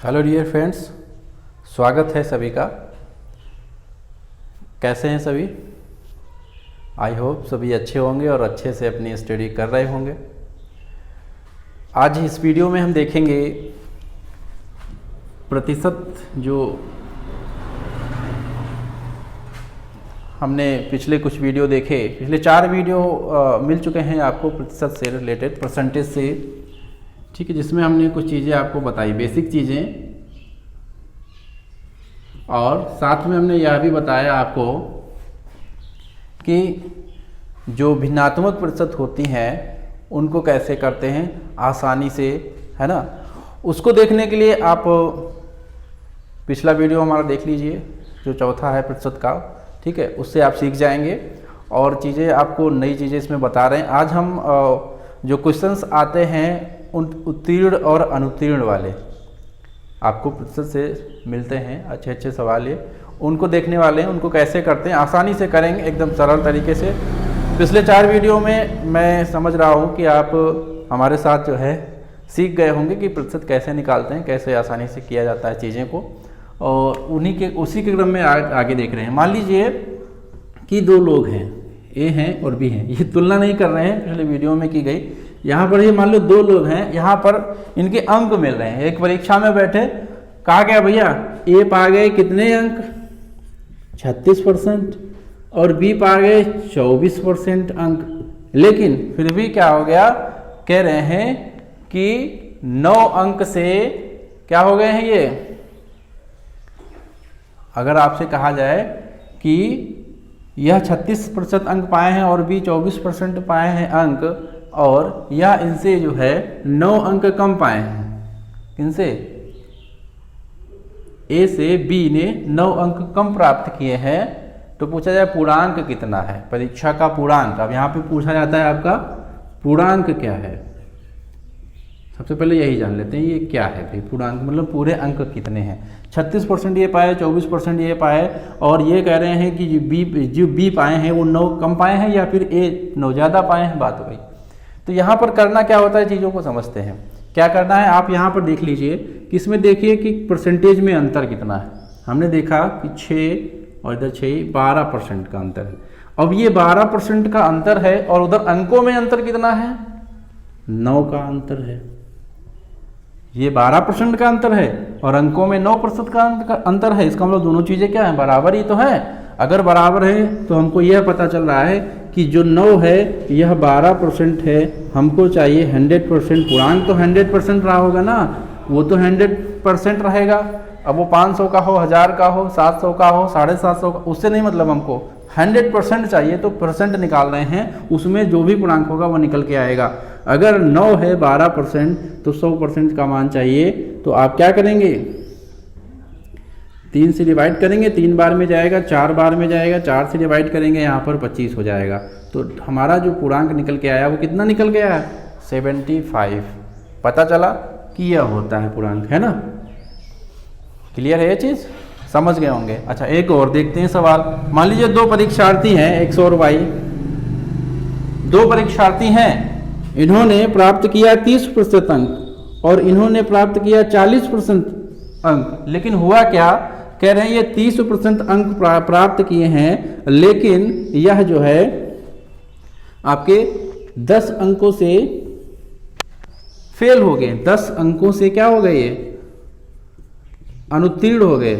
Hello dear friends, स्वागत है सभी का। कैसे हैं सभी? आई होप सभी अच्छे होंगे और अच्छे से अपनी स्टडी कर रहे होंगे। आज इस वीडियो में हम देखेंगे प्रतिशत जो हमने पिछले कुछ वीडियो देखे, पिछले 4 वीडियो मिल चुके हैं आपको प्रतिशत से रिलेटेड, परसेंटेज से, ठीक है, जिसमें हमने कुछ चीज़ें आपको बताई, बेसिक चीज़ें, और साथ में हमने यह भी बताया आपको कि जो भिन्नात्मक प्रतिशत होती हैं उनको कैसे करते हैं आसानी से, है ना। उसको देखने के लिए आप पिछला वीडियो हमारा देख लीजिए जो चौथा है प्रतिशत का, ठीक है, उससे आप सीख जाएंगे और चीज़ें आपको नई चीज़ें इसमें बता रहे हैं। आज हम जो क्वेश्चंस आते हैं उन उत्तीर्ण और अनुत्तीर्ण वाले आपको प्रतिशत से मिलते हैं, अच्छे अच्छे सवाल ये, उनको देखने वाले हैं। उनको कैसे करते हैं आसानी से करेंगे, एकदम सरल तरीके से। पिछले 4 वीडियो में मैं समझ रहा हूँ कि आप हमारे साथ जो है सीख गए होंगे कि प्रतिशत कैसे निकालते हैं, कैसे आसानी से किया जाता है चीज़ें को, और उसी के क्रम में आगे देख रहे हैं। मान लीजिए कि 2 लोग हैं, ए हैं और बी हैं, ये तुलना नहीं कर रहे हैं, पिछले वीडियो में की गई। यहाँ पर ये मान लो 2 लोग हैं, यहाँ पर इनके अंक मिल रहे हैं। एक परीक्षा में बैठे, कहा गया भैया ए पा गए कितने अंक, 36%, और बी पा गए 24% अंक। लेकिन फिर भी क्या हो गया, कह रहे हैं कि 9 अंक से क्या हो गए हैं ये। अगर आपसे कहा जाए कि यह 36% अंक पाए हैं और बी 24% पाए हैं अंक, और यह इनसे जो है 9 अंक कम पाए हैं, इनसे ए से बी ने 9 अंक कम प्राप्त किए हैं, तो पूछा जाए पूर्णांक कितना है, परीक्षा का पूर्णांक। अब यहाँ पे पूछा जाता है आपका पूर्णांक क्या है। सबसे पहले यही जान लेते हैं ये क्या है भाई पूर्णांक, मतलब पूरे अंक कितने हैं। 36% ये पाए, 24% ये पाए, और ये कह रहे हैं कि जो बी पाए हैं वो 9 कम पाए हैं या फिर ए 9 ज़्यादा पाए हैं, बात हुई। तो यहाँ पर करना क्या होता है, चीज़ों को समझते हैं। क्या करना है, आप यहाँ पर देख लीजिए कि इसमें देखिए कि परसेंटेज में अंतर कितना है। हमने देखा कि 6 और इधर 6, 12% का अंतर है। अब ये 12% का अंतर है और उधर अंकों में अंतर कितना है, 9 का अंतर है। ये 12% का अंतर है और अंकों में 9% का अंतर है। इसका मतलब दोनों चीज़ें क्या है, बराबर ही तो है। अगर बराबर है तो हमको यह पता चल रहा है कि जो 9 है यह 12% है, हमको चाहिए 100%। पूर्णांक तो 100% रहा होगा ना, वो तो 100% रहेगा। अब वो 500 का हो, 1000 का हो, 700 का हो, 750 का, उससे नहीं मतलब, हमको 100% चाहिए। तो परसेंट निकाल रहे हैं, उसमें जो भी पूर्णांक होगा वो निकल के आएगा। अगर 9 है 12% तो 100% का मान चाहिए। तो आप क्या करेंगे, 3 से डिवाइड करेंगे, 3 बार में जाएगा, 4 बार में जाएगा, 4 से डिवाइड करेंगे, यहाँ पर 25 हो जाएगा। तो हमारा जो पूर्णांक निकल के आया वो कितना निकल गया है, 75। पता चला कि यह होता है पूर्णांक, है ना। क्लियर है ये चीज़, समझ गए होंगे। अच्छा, एक और देखते हैं सवाल। मान लीजिए 2 परीक्षार्थी हैं, एक्स और वाई। 2 परीक्षार्थी हैं, इन्होंने प्राप्त किया 30% अंक और इन्होंने प्राप्त किया 40% अंक। लेकिन हुआ क्या, कह रहे हैं ये 30% अंक प्राप्त किए हैं, लेकिन यह जो है आपके 10 अंकों से फेल हो गए। 10 अंकों से क्या हो गए, ये अनुत्तीर्ण हो गए।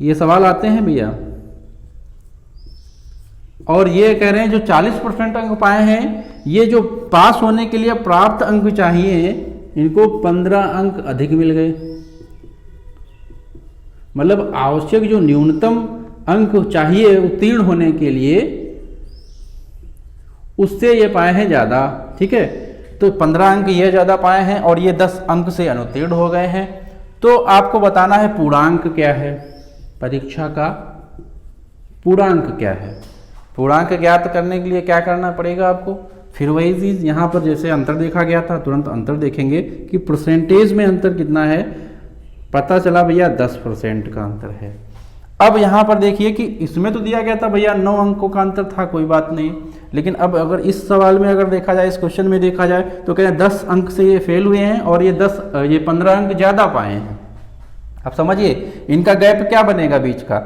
ये सवाल आते हैं भैया। और ये कह रहे हैं जो 40% अंक पाए हैं, ये जो पास होने के लिए प्राप्त अंक चाहिए, इनको 15 अंक अधिक मिल गए। मतलब आवश्यक जो न्यूनतम अंक चाहिए उत्तीर्ण होने के लिए, उससे ये पाए हैं ज़्यादा, ठीक है। तो 15 अंक ये ज़्यादा पाए हैं और ये 10 अंक से अनुत्तीर्ण हो गए हैं। तो आपको बताना है पूर्णांक क्या है, परीक्षा का पूर्णांक क्या है। पूर्णांक ज्ञात करने के लिए क्या करना पड़ेगा आपको, फिर वही चीज़ यहाँ पर जैसे अंतर देखा गया था, तुरंत अंतर देखेंगे कि परसेंटेज में अंतर कितना है। पता चला भैया 10% का अंतर है। अब यहाँ पर देखिए कि इसमें तो दिया गया था भैया 9 अंकों का अंतर था, कोई बात नहीं, लेकिन अब अगर इस सवाल में अगर देखा जाए, इस क्वेश्चन में देखा जाए तो कह रहे हैं 10 अंक से ये फेल हुए हैं और ये 15 अंक ज़्यादा पाए हैं। अब समझिए इनका गैप क्या बनेगा बीच का,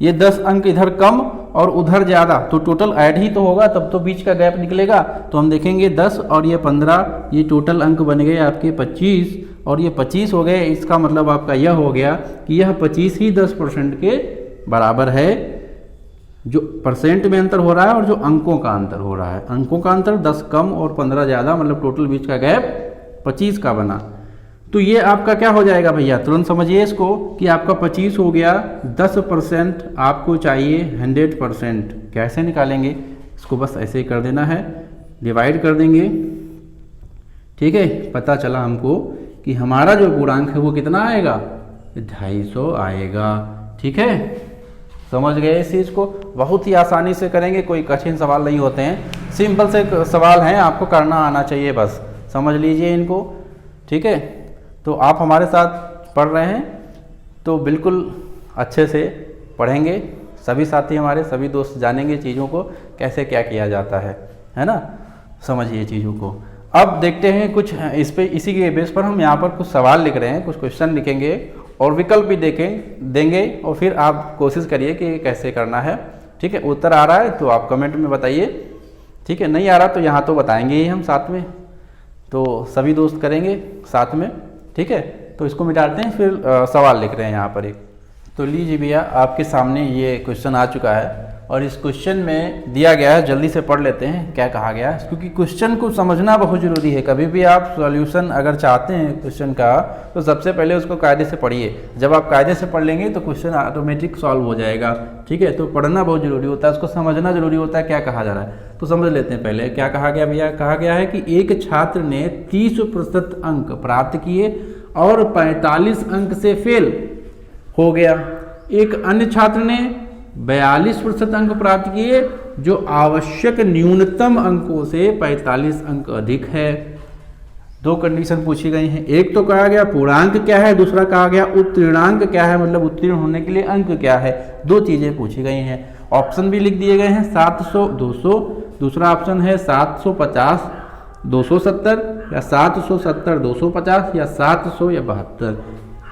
ये 10 अंक इधर कम और उधर ज़्यादा, तो टोटल ऐड ही तो होगा, तब तो बीच का गैप निकलेगा। तो हम देखेंगे 10 और ये 15, ये टोटल अंक बन गए आपके 25 और ये 25 हो गए। इसका मतलब आपका यह हो गया कि यह 25 ही 10% के बराबर है, जो परसेंट में अंतर हो रहा है और जो अंकों का अंतर हो रहा है। अंकों का अंतर 10 कम और 15 ज़्यादा, मतलब टोटल बीच का गैप 25 का बना। तो ये आपका क्या हो जाएगा भैया, तुरंत समझिए इसको कि आपका 25 हो गया, 10% आपको चाहिए 100%। कैसे निकालेंगे इसको, बस ऐसे ही कर देना है, डिवाइड कर देंगे। ठीक है, पता चला हमको कि हमारा जो पूर्णांक है वो कितना आएगा, 250 आएगा। ठीक है, समझ गए इस चीज़ को, बहुत ही आसानी से करेंगे, कोई कठिन सवाल नहीं होते हैं, सिंपल से सवाल हैं, आपको करना आना चाहिए, बस समझ लीजिए इनको। ठीक है, तो आप हमारे साथ पढ़ रहे हैं तो बिल्कुल अच्छे से पढ़ेंगे, सभी साथी हमारे सभी दोस्त जानेंगे चीज़ों को कैसे क्या किया जाता है ना, समझिए चीज़ों को। अब देखते हैं कुछ इस पे, इसी के बेस पर हम यहाँ पर कुछ सवाल लिख रहे हैं, कुछ क्वेश्चन लिखेंगे और विकल्प भी देंगे और फिर आप कोशिश करिए कि कैसे करना है। ठीक है, उत्तर आ रहा है तो आप कमेंट में बताइए, ठीक है, नहीं आ रहा तो यहाँ तो बताएंगे ही हम साथ में, तो सभी दोस्त करेंगे साथ में। ठीक है, तो इसको मिटाते हैं, फिर सवाल लिख रहे हैं यहाँ पर एक। तो लीजिए भैया आपके सामने ये क्वेश्चन आ चुका है और इस क्वेश्चन में दिया गया है, जल्दी से पढ़ लेते हैं क्या कहा गया है, क्योंकि क्वेश्चन को समझना बहुत ज़रूरी है। कभी भी आप सॉल्यूशन अगर चाहते हैं क्वेश्चन का तो सबसे पहले उसको कायदे से पढ़िए। जब आप कायदे से पढ़ लेंगे तो क्वेश्चन ऑटोमेटिक सॉल्व हो जाएगा। ठीक है, तो पढ़ना बहुत ज़रूरी होता है, उसको समझना ज़रूरी होता है क्या कहा जा रहा है। तो समझ लेते हैं पहले क्या कहा गया भैया। कहा गया है कि एक छात्र ने 30% अंक प्राप्त किए और 45 अंक से फेल हो गया। एक अन्य छात्र ने 42% अंक प्राप्त किए जो आवश्यक न्यूनतम अंकों से 45 अंक अधिक है। दो कंडीशन पूछी गई हैं, एक तो कहा गया पूर्णांक क्या है, दूसरा कहा गया उत्तीर्णांक क्या है, मतलब उत्तीर्ण होने के लिए अंक क्या है। दो चीजें पूछी गई हैं, ऑप्शन भी लिख दिए गए हैं 700 200, दूसरा ऑप्शन है 750 270 या 770 250 या 700 या 72।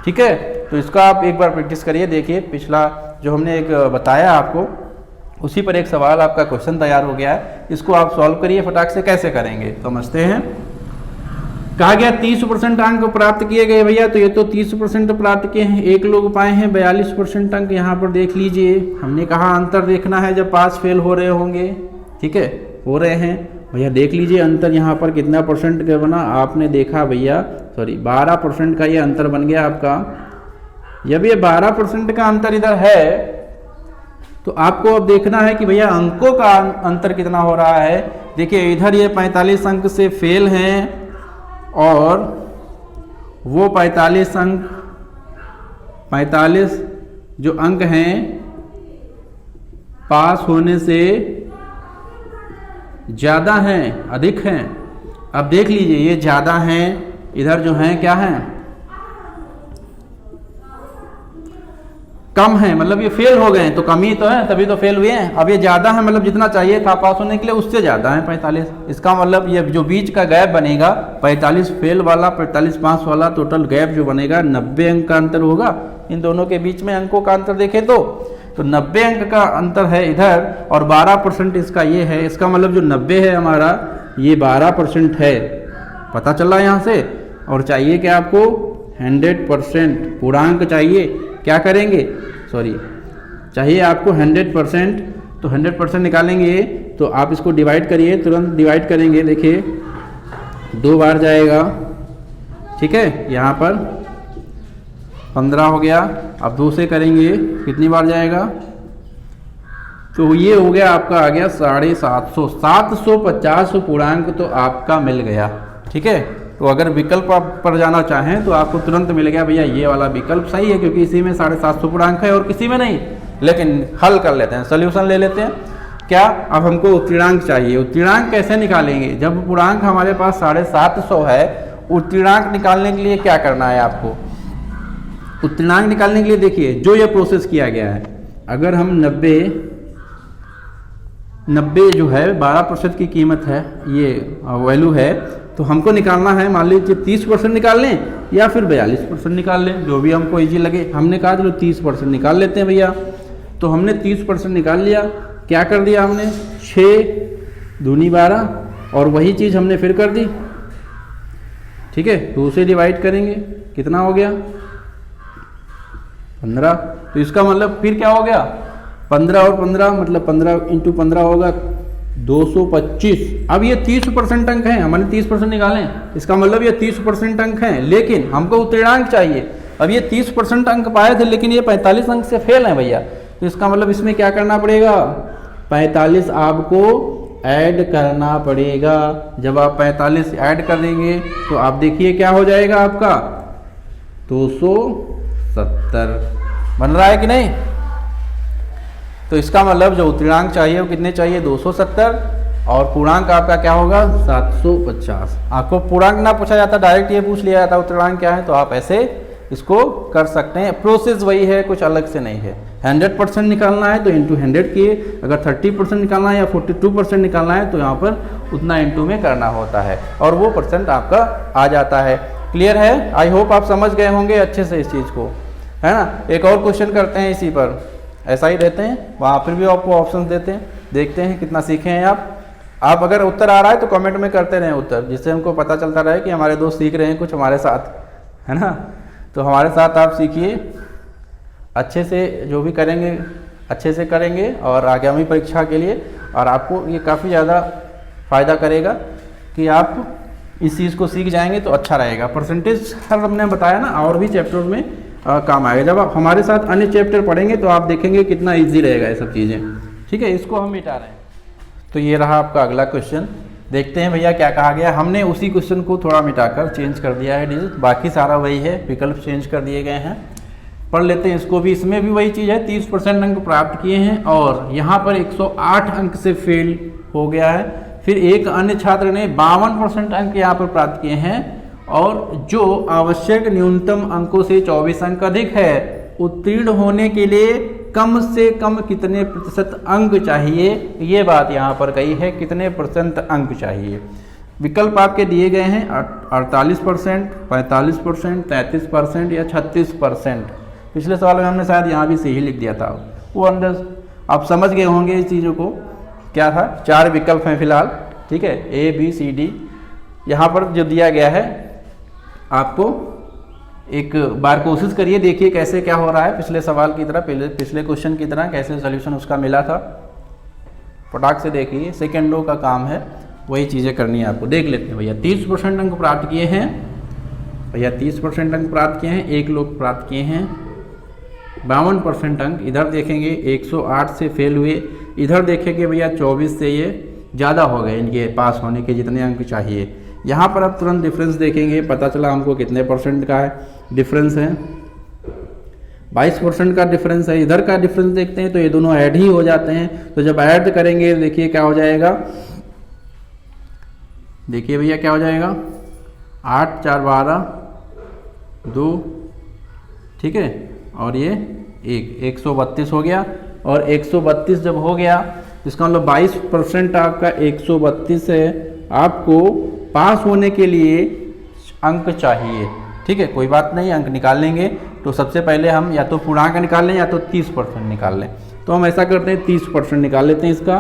ठीक है, तो इसका आप एक बार प्रैक्टिस करिए। देखिए पिछला जो हमने एक बताया आपको, उसी पर एक सवाल आपका क्वेश्चन तैयार हो गया है, इसको आप सॉल्व करिए फटाक से। कैसे करेंगे समझते हैं। कहा गया 30% अंक प्राप्त किए गए भैया, तो ये तो 30% प्राप्त किए हैं, एक लोग पाए हैं 42% अंक। यहाँ पर देख लीजिए, हमने कहा अंतर देखना है जब 5 फेल हो रहे होंगे। ठीक है, हो रहे हैं भैया, देख लीजिए अंतर यहाँ पर कितना परसेंट का बना, आपने देखा भैया, सॉरी 12% का ये अंतर बन गया आपका। जब ये 12% का अंतर इधर है तो आपको अब देखना है कि भैया अंकों का अंतर कितना हो रहा है। देखिए इधर ये 45 अंक से फेल हैं और वो 45 जो अंक हैं पास होने से ज़्यादा हैं, अधिक हैं। अब देख लीजिए ये ज़्यादा हैं, इधर जो हैं क्या हैं, कम है, मतलब ये फेल हो गए हैं, तो कम ही तो है तभी तो फेल हुए हैं। अब ये ज़्यादा है, मतलब जितना चाहिए था पास होने के लिए उससे ज़्यादा है 45। इसका मतलब ये जो बीच का गैप बनेगा 45 फेल वाला 45 पास वाला, टोटल गैप जो बनेगा 90 अंक का अंतर होगा इन दोनों के बीच में। अंकों का अंतर देखें तो 90 अंक का अंतर है इधर और 12% इसका ये है। इसका मतलब जो 90 है हमारा ये 12% है, पता चला यहाँ से। और चाहिए क्या आपको 100% पूर्णांक चाहिए। क्या करेंगे, सॉरी चाहिए आपको 100%, तो 100% निकालेंगे तो आप इसको डिवाइड करिए, तुरंत डिवाइड करेंगे। देखिए 2 बार जाएगा, ठीक है, यहाँ पर 15 हो गया। अब 2 से करेंगे कितनी बार जाएगा, तो ये हो गया आपका आ गया 750, 750 पूर्णांक तो आपका मिल गया। ठीक है, तो अगर विकल्प आप पर जाना चाहें तो आपको तुरंत मिल गया भैया ये वाला विकल्प सही है, क्योंकि इसी में 750 पूर्णांक है और किसी में नहीं। लेकिन हल कर लेते हैं, सोल्यूशन ले लेते हैं। क्या, अब हमको उत्तीर्णांक चाहिए। उत्तीर्णांक कैसे निकालेंगे, जब पूर्णांक हमारे पास 750 है। उत्तीर्णांक निकालने के लिए क्या करना है आपको, उत्तीर्णांक निकालने के लिए देखिए जो ये प्रोसेस किया गया है, अगर हम 90 90 जो है 12% की कीमत है, ये वैल्यू है, तो हमको निकालना है, मान लीजिए 30% निकाल लें या फिर 42% निकाल लें, जो भी हमको इजी लगे। हमने कहा चलो 30% निकाल लेते हैं भैया, तो हमने 30% निकाल लिया। क्या कर दिया हमने, 6 दूनी 12 और वही चीज़ हमने फिर कर दी, ठीक है। 2 से डिवाइड करेंगे, कितना हो गया 15। तो इसका मतलब फिर क्या हो गया 15 और 15 मतलब 15 × 15 होगा 225। अब ये 30% अंक है, हमने 30% निकालें, इसका मतलब ये 30% अंक हैं, लेकिन हमको उत्तीर्णांक चाहिए। अब ये 30% अंक पाए थे लेकिन ये 45 अंक से फेल हैं भैया, तो इसका मतलब इसमें क्या करना पड़ेगा, 45 आपको ऐड करना पड़ेगा। जब आप 45 ऐड कर देंगे तो आप देखिए क्या हो जाएगा आपका 270 बन रहा है कि नहीं। तो इसका मतलब जो उत्तीर्णांक चाहिए वो कितने चाहिए 270 और पूर्णांक आपका क्या होगा 750। आपको पूर्णांक ना पूछा जाता, डायरेक्ट ये पूछ लिया जाता उत्तीर्णांक क्या है, तो आप ऐसे इसको कर सकते हैं। प्रोसेस वही है, कुछ अलग से नहीं है। 100% निकालना है तो इंटू 100 किए, अगर 30% निकालना है या 42% निकालना है तो यहाँ पर उतना इंटू में करना होता है और वो परसेंट आपका आ जाता है। क्लियर है, आई होप आप समझ गए होंगे अच्छे से इस चीज़ को, है ना। एक और क्वेश्चन करते हैं इसी पर, ऐसा ही रहते हैं, वहाँ पर भी आपको ऑप्शन देते हैं, देखते हैं कितना सीखे हैं आप अगर उत्तर आ रहा है तो कमेंट में करते रहें उत्तर, जिससे हमको पता चलता रहे कि हमारे दोस्त सीख रहे हैं कुछ हमारे साथ, है ना। तो हमारे साथ आप सीखिए अच्छे से, जो भी करेंगे अच्छे से करेंगे और आगामी परीक्षा के लिए, और आपको ये काफ़ी ज़्यादा फ़ायदा करेगा कि आप इस चीज़ को सीख जाएंगे तो अच्छा रहेगा। परसेंटेज हर हमने बताया ना, और भी चैप्टर में काम आएगा। जब आप हमारे साथ अन्य चैप्टर पढ़ेंगे तो आप देखेंगे कितना ईजी रहेगा ये सब चीज़ें, ठीक है। इसको हम मिटा रहे हैं। तो ये रहा आपका अगला क्वेश्चन, देखते हैं भैया क्या कहा गया। हमने उसी क्वेश्चन को थोड़ा मिटाकर चेंज कर दिया है डिजिट, बाकी सारा वही है, विकल्प चेंज कर दिए गए हैं। पढ़ लेते हैं इसको भी, इसमें भी वही चीज़ है, 30% अंक प्राप्त किए हैं और यहाँ पर 108 अंक से फेल हो गया है। फिर एक अन्य छात्र ने 52% अंक यहाँ पर प्राप्त किए हैं और जो आवश्यक न्यूनतम अंकों से 24 अंक अधिक है। उत्तीर्ण होने के लिए कम से कम कितने प्रतिशत अंक चाहिए, ये बात यहाँ पर कही है, कितने % अंक चाहिए। विकल्प आपके दिए गए हैं 48%, 45%, 33% या 36%। पिछले सवाल में हमने शायद यहाँ भी सही लिख दिया था, वो अंदर आप समझ गए होंगे इस चीज़ों को। क्या था, 4 विकल्प हैं फिलहाल, ठीक है, A B C D। यहाँ पर जो दिया गया है आपको एक बार कोशिश करिए, देखिए कैसे क्या हो रहा है, पिछले सवाल की तरह, पिछले क्वेश्चन की तरह कैसे सॉल्यूशन उसका मिला था। फटाक से देखिए, सेकेंडों का काम है, वही चीज़ें करनी है आपको। देख लेते हैं भैया, 30% अंक प्राप्त किए हैं भैया, 30% अंक प्राप्त किए हैं, एक लोग प्राप्त किए हैं 52% अंक। इधर देखेंगे 108 से फेल हुए, इधर देखेंगे भैया 24 से ये ज़्यादा हो गए, इनके पास होने के जितने अंक चाहिए। यहाँ पर अब तुरंत डिफरेंस देखेंगे, पता चला हमको कितने % का है डिफरेंस है, 22% का डिफरेंस है। इधर का डिफरेंस देखते हैं तो ये दोनों ऐड ही हो जाते हैं, तो जब ऐड करेंगे देखिए क्या हो जाएगा, देखिए भैया क्या हो जाएगा 8 4 12 2, ठीक है, और ये 132 हो गया। और 132 जब हो गया इसका मतलब 22% आपका 132 है। आपको पास होने के लिए अंक चाहिए, ठीक है, कोई बात नहीं, अंक निकाल लेंगे। तो सबसे पहले हम या तो पूर्णांक निकाल लें या तो 30% निकाल लें। तो हम ऐसा करते हैं 30% निकाल लेते हैं इसका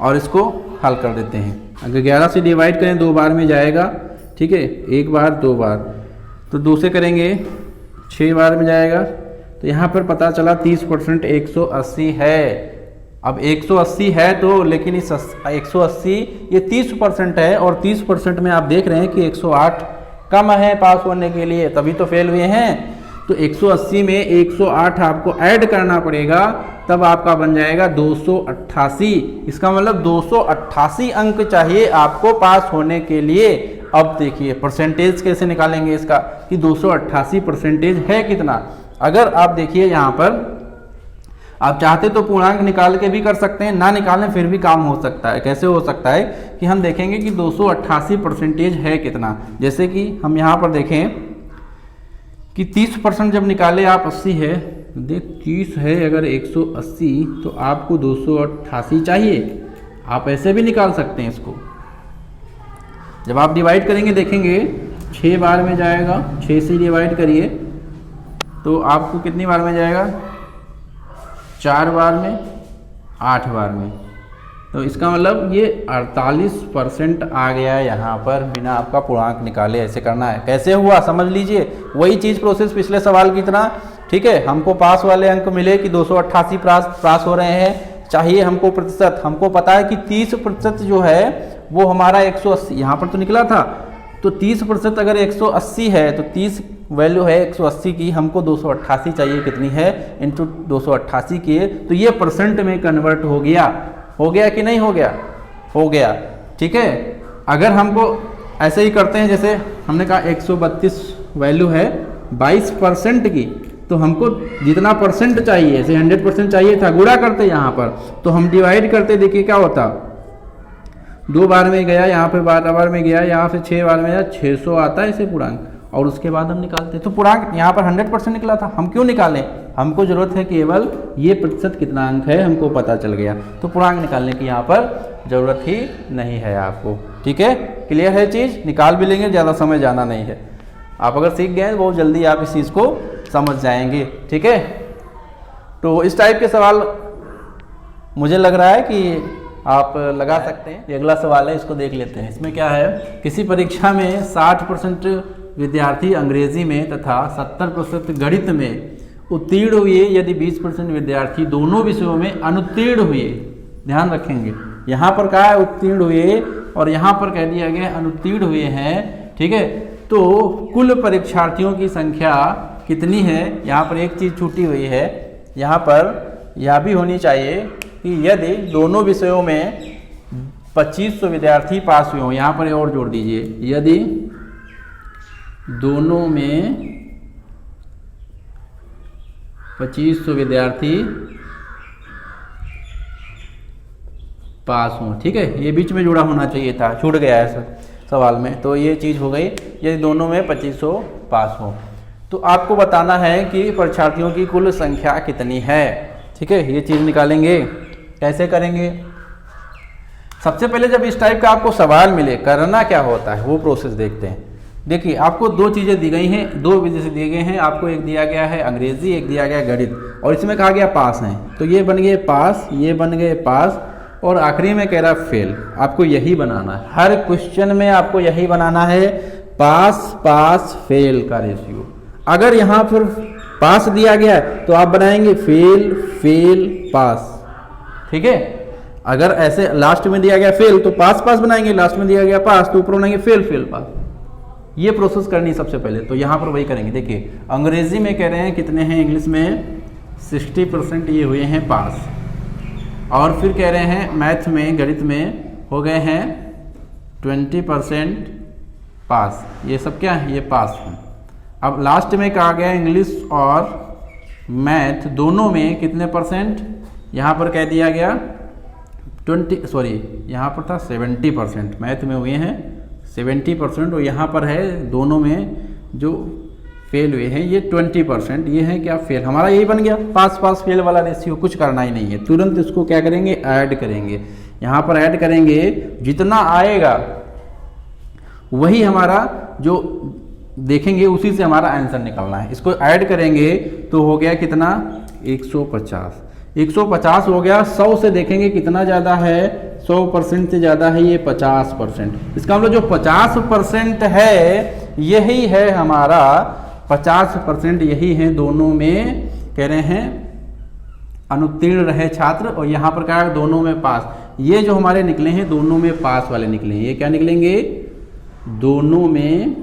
और इसको हल कर देते हैं। अगर 11 से डिवाइड करें 2 बार में जाएगा, ठीक है, 1 बार 2 बार, तो 2 से करेंगे 6 बार में जाएगा। तो यहाँ पर पता चला 30% 180 है। अब 180 है तो, लेकिन इस 180 ये 30% है और 30% में आप देख रहे हैं कि 108 कम है पास होने के लिए, तभी तो फेल हुए हैं। तो 180 में 108 आपको ऐड करना पड़ेगा, तब आपका बन जाएगा 288। इसका मतलब 288 अंक चाहिए आपको पास होने के लिए। अब देखिए परसेंटेज कैसे निकालेंगे इसका कि 288% है कितना। अगर आप देखिए यहाँ पर आप चाहते तो पूर्णांक निकाल के भी कर सकते हैं, ना निकालें फिर भी काम हो सकता है। कैसे हो सकता है कि हम देखेंगे कि 288% है कितना। जैसे कि हम यहाँ पर देखें कि 30% जब निकाले आप 80 है, देख 30 है अगर 180 तो आपको 288 चाहिए। आप ऐसे भी निकाल सकते हैं इसको। जब आप डिवाइड करेंगे देखेंगे 6 बार में जाएगा, 6 से डिवाइड करिए तो आपको कितनी बार में जाएगा, 4 बार में, 8 बार में। तो इसका मतलब ये 48% आ गया है यहाँ पर बिना आपका पूर्णांक निकाले। ऐसे करना है। कैसे हुआ समझ लीजिए, वही चीज़ प्रोसेस पिछले सवाल की तरह, ठीक है। हमको पास वाले अंक मिले कि 288 पास हो रहे हैं, चाहिए हमको प्रतिशत। हमको पता है कि 30% जो है वो हमारा 180 यहाँ पर तो निकला था, तो 30% अगर 180 है तो 30 वैल्यू है 180 की, हमको 288 चाहिए कितनी है इंटू 288 किए, तो ये परसेंट में कन्वर्ट हो गया कि नहीं हो गया, हो गया, ठीक है। अगर हमको ऐसे ही करते हैं, जैसे हमने कहा 132 वैल्यू है 22% की, तो हमको जितना परसेंट चाहिए, जैसे 100% चाहिए था, गुणा करते यहाँ पर, तो हम डिवाइड करते, देखिए क्या होता, 2 बार में गया, यहाँ पे 12 बार में गया, यहाँ से 6 बार में गया, 600 आता है इसे पूर्णांक, और उसके बाद हम निकालते। तो पूर्णांक यहाँ पर 100% निकला था, हम क्यों निकालें, हमको जरूरत है केवल ये प्रतिशत कितना अंक है हमको पता चल गया, तो पूर्णांक निकालने की यहाँ पर जरूरत ही नहीं है आपको, ठीक है। क्लियर है चीज़, निकाल भी लेंगे, ज़्यादा समय जाना नहीं है। आप अगर सीख गए तो बहुत जल्दी आप इस चीज़ को समझ जाएंगे, ठीक है। तो इस टाइप के सवाल मुझे लग रहा है कि आप लगा सकते हैं। ये अगला सवाल है, इसको देख लेते हैं। इसमें क्या है, किसी परीक्षा में 60% विद्यार्थी अंग्रेजी में तथा 70% गणित में उत्तीर्ण हुए यदि 20% विद्यार्थी दोनों विषयों में अनुत्तीर्ण हुए। ध्यान रखेंगे, यहाँ पर कहा है उत्तीर्ण हुए और यहाँ पर कह दिया गया अनुत्तीर्ण हुए हैं, ठीक है। तो कुल परीक्षार्थियों की संख्या कितनी है, यहाँ पर एक चीज़ छूटी हुई है, यहाँ पर यह भी होनी चाहिए कि यदि दोनों विषयों में 2500 विद्यार्थी पास हुए हों, यहाँ पर और जोड़ दीजिए, यदि दोनों में 2500 विद्यार्थी पास हों, ठीक है। ये बीच में जुड़ा होना चाहिए था, छूट गया है सवाल में, तो ये चीज़ हो गई। यदि दोनों में 2500 पास हो, तो आपको बताना है कि परीक्षार्थियों की कुल संख्या कितनी है, ठीक है। ये चीज़ निकालेंगे, कैसे करेंगे। सबसे पहले जब इस टाइप का आपको सवाल मिले, करना क्या होता है वो प्रोसेस देखते हैं। देखिए आपको 2 चीज़ें दी गई हैं, 2 विषय से दिए गए हैं आपको, एक दिया गया है अंग्रेजी, एक दिया गया गणित, और इसमें कहा गया पास हैं, तो ये बन गए पास, ये बन गए पास, और आखिरी में कह रहा फेल। आपको यही बनाना है, हर क्वेश्चन में आपको यही बनाना है, पास पास फेल का रेशियो। अगर यहाँ पर पास दिया गया है तो आप बनाएंगे फेल फेल पास, ठीक है। अगर ऐसे लास्ट में दिया गया फेल तो पास पास बनाएंगे, लास्ट में दिया गया पास तो ऊपर बनाएंगे फेल फेल पास। ये प्रोसेस करनी सबसे पहले, तो यहाँ पर वही करेंगे। देखिए अंग्रेजी में कह रहे हैं कितने हैं, इंग्लिश में 60% ये हुए हैं पास, और फिर कह रहे हैं मैथ में, गणित में हो गए हैं 20% पास, ये सब क्या है, ये पास है। अब लास्ट में कहा गया इंग्लिश और मैथ दोनों में कितने परसेंट, यहाँ पर कह दिया गया 70% मैथ में हुए हैं 70%, और यहाँ पर है दोनों में जो फेल हुए हैं ये 20%, ये है क्या फेल। हमारा यही बन गया पास पास फेल वाला रेशियो, कुछ करना ही नहीं है, तुरंत इसको क्या करेंगे, ऐड करेंगे। यहाँ पर ऐड करेंगे, जितना आएगा वही हमारा जो देखेंगे उसी से हमारा आंसर निकलना है। इसको ऐड करेंगे तो हो गया कितना, 150 हो गया। 100 से देखेंगे कितना ज़्यादा है, 100% से ज़्यादा है ये 50%। इसका मतलब जो 50% है यही है हमारा, 50% यही है दोनों में, कह रहे हैं अनुत्तीर्ण रहे छात्र, और यहाँ पर क्या है दोनों में पास। ये जो हमारे निकले हैं दोनों में पास वाले निकले हैं, ये क्या निकलेंगे, दोनों में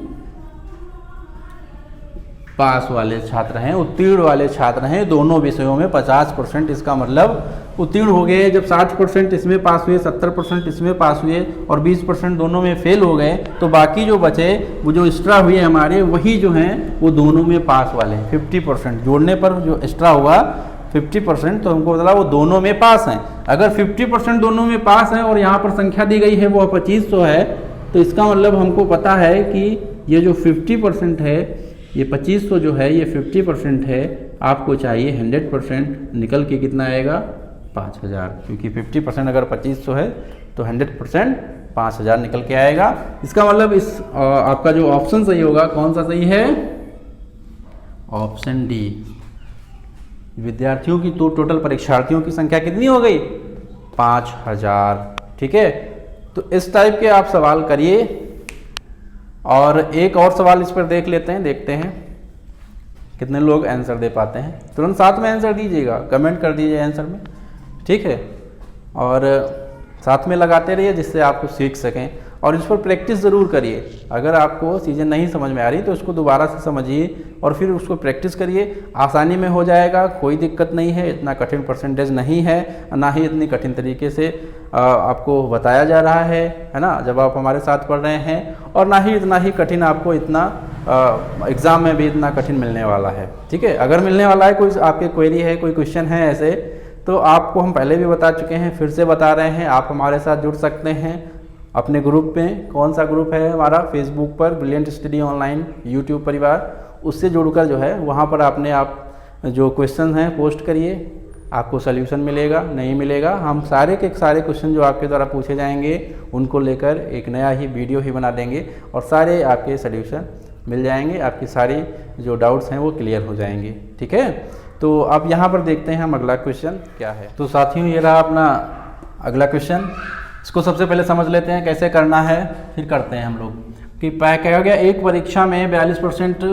पास वाले छात्र हैं, उत्तीर्ण वाले छात्र हैं दोनों विषयों में 50%। इसका मतलब उत्तीर्ण हो गए जब 60% इसमें पास हुए, 70% इसमें पास हुए, और 20% दोनों में फेल हो गए, तो बाकी जो बचे वो जो एक्स्ट्रा हुए हमारे, वही जो हैं वो दोनों में पास वाले हैं। 50% जोड़ने पर जो एक्स्ट्रा हुआ 50%, तो हमको बता वो दोनों में पास हैं। अगर 50% दोनों में पास हैं और यहाँ पर संख्या दी गई है वो 2500 है, तो इसका मतलब हमको पता है कि ये जो 50% है ये 2500 जो है ये 50% है, आपको चाहिए 100%, निकल के कितना आएगा 5000, क्योंकि 50% अगर 2500 है तो 100% 5000 निकल के आएगा। इसका मतलब इस आपका जो ऑप्शन सही होगा कौन सा सही है, ऑप्शन डी। विद्यार्थियों की तो टोटल परीक्षार्थियों की संख्या कितनी हो गई 5000। ठीक है, तो इस टाइप के आप सवाल करिए। और एक और सवाल इस पर देख लेते हैं, देखते हैं कितने लोग आंसर दे पाते हैं। तुरंत साथ में आंसर दीजिएगा, कमेंट कर दीजिए आंसर में, ठीक है, और साथ में लगाते रहिए जिससे आपको सीख सकें। और इस पर प्रैक्टिस ज़रूर करिए। अगर आपको चीज़ें नहीं समझ में आ रही तो उसको दोबारा से समझिए और फिर उसको प्रैक्टिस करिए, आसानी में हो जाएगा, कोई दिक्कत नहीं है। इतना कठिन परसेंटेज नहीं है, ना ही इतनी कठिन तरीके से आपको बताया जा रहा है ना, जब आप हमारे साथ पढ़ रहे हैं, और ना ही इतना ही कठिन आपको इतना एग्ज़ाम में भी इतना कठिन मिलने वाला है। ठीक है, अगर मिलने वाला है, कोई आपके क्वेरी है, कोई क्वेश्चन है ऐसे, तो आपको हम पहले भी बता चुके हैं, फिर से बता रहे हैं, आप हमारे साथ जुड़ सकते हैं अपने ग्रुप में। कौन सा ग्रुप है हमारा, फेसबुक पर ब्रिलियंट स्टडी ऑनलाइन यूट्यूब परिवार, उससे जुड़कर जो है वहाँ पर आपने आप जो क्वेश्चन हैं पोस्ट करिए, आपको सल्यूशन मिलेगा, नहीं मिलेगा, हम सारे के सारे क्वेश्चन जो आपके द्वारा पूछे जाएंगे उनको लेकर एक नया ही वीडियो ही बना देंगे और सारे आपके सल्यूशन मिल जाएंगे, आपकी सारी जो डाउट्स हैं वो क्लियर हो जाएंगे। ठीक है, तो अब यहाँ पर देखते हैं हम अगला क्वेश्चन क्या है। तो साथियों ये रहा अपना अगला क्वेश्चन, इसको सबसे पहले समझ लेते हैं कैसे करना है, फिर करते हैं हम लोग कि क्या हो गया। एक परीक्षा में 42%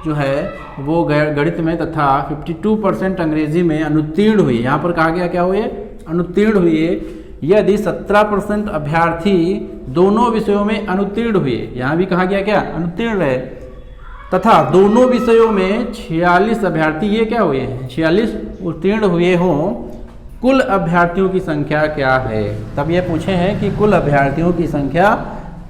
जो है वो गणित में तथा 52% अंग्रेजी में अनुत्तीर्ण हुई। यहाँ पर कहा गया क्या हुए, अनुत्तीर्ण हुए। यदि 17% अभ्यर्थी दोनों विषयों में अनुत्तीर्ण हुए, यहाँ भी कहा गया क्या, अनुत्तीर्ण रहे, तथा दोनों विषयों में 46 अभ्यर्थी ये क्या हुए, 46 उत्तीर्ण हुए हों, कुल अभ्यर्थियों की संख्या क्या है। तब ये पूछे हैं कि कुल अभ्यर्थियों की संख्या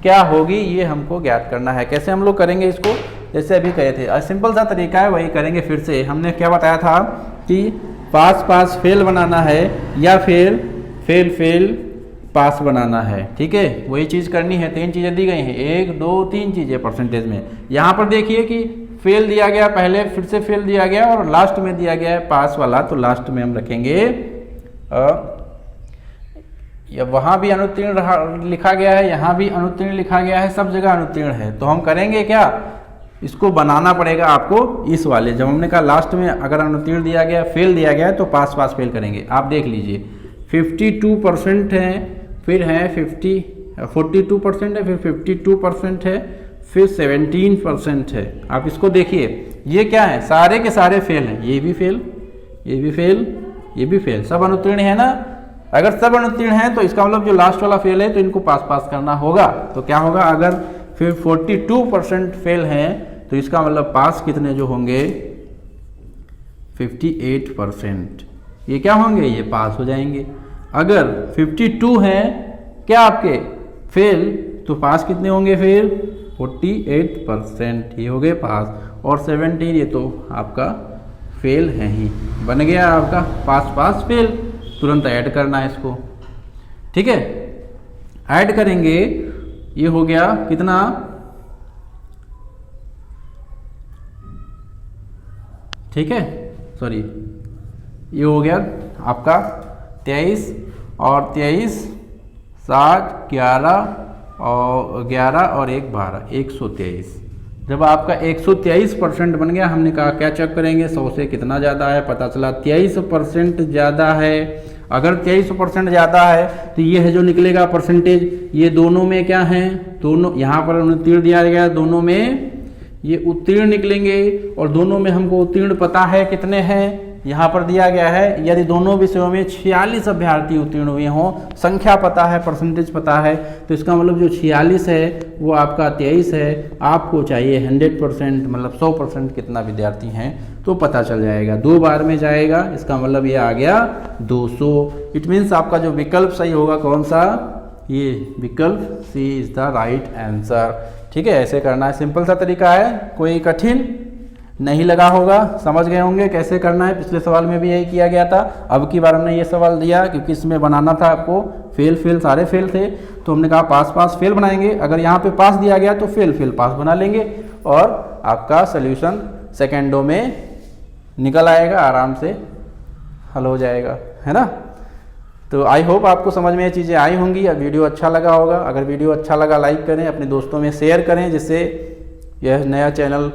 क्या होगी, ये हमको ज्ञात करना है। कैसे हम लोग करेंगे इसको, जैसे अभी कहे थे, सिंपल सा तरीका है, वही करेंगे फिर से। हमने क्या बताया था कि पास पास फेल बनाना है या फिर फेल फेल पास बनाना है। ठीक है, वही चीज़ करनी है। 3 चीज़ें दी गई हैं, 1 2 3 चीज़ें परसेंटेज में। यहाँ पर देखिए कि फेल दिया गया पहले, फिर से फेल दिया गया और लास्ट में दिया गया है पास वाला, तो लास्ट में हम रखेंगे या वहाँ भी अनुत्तीर्ण लिखा गया है, यहाँ भी अनुत्तीर्ण लिखा गया है, सब जगह अनुत्तीर्ण है। तो हम करेंगे क्या, इसको बनाना पड़ेगा आपको इस वाले, जब हमने कहा लास्ट में अगर अनुत्तीर्ण दिया गया, फेल दिया गया है, तो पास पास फेल करेंगे। आप देख लीजिए 52% है, फिर है 42% है, फिर 52% है, फिर 17% है। आप इसको देखिए, ये क्या है, सारे के सारे फेल हैं, ये भी फेल, ये भी फेल, ये भी फेल, सब अनुत्तीर्ण है ना। अगर सब अनुत्तीर्ण है तो इसका मतलब जो लास्ट वाला फेल है तो इनको पास पास करना होगा। तो क्या होगा, अगर फिर 42% फेल हैं तो इसका मतलब पास कितने जो होंगे 58%, ये क्या होंगे, ये पास हो जाएंगे। अगर 52 हैं क्या आपके फेल, तो पास कितने होंगे फिर 48%, ये हो गए पास। और 17 ये तो आपका फेल है ही, बन गया आपका पास पास फेल। तुरंत ऐड करना है इसको, ठीक है, ऐड करेंगे, ये हो गया कितना, ठीक है, सॉरी, ये हो गया आपका 23 और 23 7 11 और 11 और 1 12, 123। जब आपका 123% बन गया, हमने कहा क्या चेक करेंगे 100 से कितना ज़्यादा है, पता चला 23% ज़्यादा है। अगर 23% ज़्यादा है तो ये है जो निकलेगा परसेंटेज, ये दोनों में क्या है, दोनों यहाँ पर उत्तीर्ण दिया गया, दोनों में ये उत्तीर्ण निकलेंगे और दोनों में हमको उत्तीर्ण पता है कितने हैं, यहाँ पर दिया गया है। यदि दोनों विषयों में 46 अभ्यर्थी उत्तीर्ण हुए हों, संख्या पता है, परसेंटेज पता है, तो इसका मतलब जो 46 है वो आपका 23 है। आपको चाहिए 100%, मतलब 100% कितना विद्यार्थी हैं तो पता चल जाएगा। 2 बार में जाएगा, इसका मतलब ये आ गया 200। इट मीन्स आपका जो विकल्प सही होगा कौन सा, ये विकल्प सी इज द राइट आंसर। ठीक है, ऐसे करना है, सिंपल सा तरीका है, कोई कठिन नहीं लगा होगा, समझ गए होंगे कैसे करना है। पिछले सवाल में भी यही किया गया था, अब की बार हमने ये सवाल दिया क्योंकि इसमें बनाना था आपको फेल फेल, सारे फेल थे, तो हमने कहा पास पास फेल बनाएंगे। अगर यहाँ पे पास दिया गया तो फेल फेल पास बना लेंगे और आपका सोल्यूशन सेकेंडों में निकल आएगा, आराम से हल हो जाएगा, है ना। तो आई होप आपको समझ में ये चीज़ें आई होंगी। अब वीडियो अच्छा लगा होगा, अगर वीडियो अच्छा लगा लाइक करें, अपने दोस्तों में शेयर करें, जिससे यह नया चैनल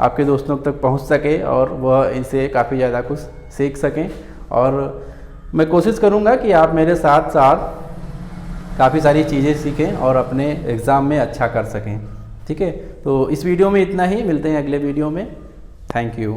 आपके दोस्तों तक पहुंच सके और वह इनसे काफ़ी ज़्यादा कुछ सीख सकें। और मैं कोशिश करूंगा कि आप मेरे साथ साथ काफ़ी सारी चीज़ें सीखें और अपने एग्ज़ाम में अच्छा कर सकें। ठीक है, तो इस वीडियो में इतना ही, मिलते हैं अगले वीडियो में। Thank you.